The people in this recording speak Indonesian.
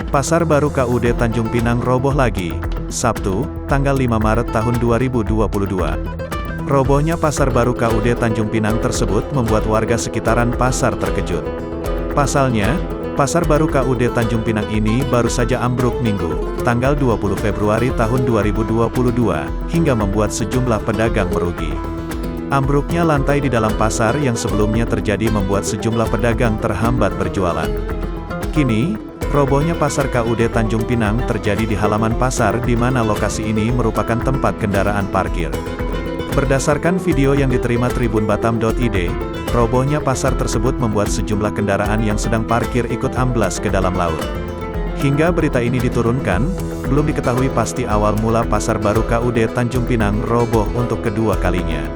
Pasar Baru KUD Tanjung Pinang roboh lagi, Sabtu, tanggal 5 Maret tahun 2022. Robohnya Pasar Baru KUD Tanjung Pinang tersebut membuat warga sekitaran pasar terkejut. Pasalnya, Pasar Baru KUD Tanjung Pinang ini baru saja ambruk Minggu, tanggal 20 Februari tahun 2022, hingga membuat sejumlah pedagang merugi. Ambruknya lantai di dalam pasar yang sebelumnya terjadi membuat sejumlah pedagang terhambat berjualan. Kini, robohnya Pasar KUD Tanjung Pinang terjadi di halaman pasar di mana lokasi ini merupakan tempat kendaraan parkir. Berdasarkan video yang diterima tribunbatam.id, robohnya pasar tersebut membuat sejumlah kendaraan yang sedang parkir ikut amblas ke dalam laut. Hingga berita ini diturunkan, belum diketahui pasti awal mula Pasar Baru KUD Tanjung Pinang roboh untuk kedua kalinya.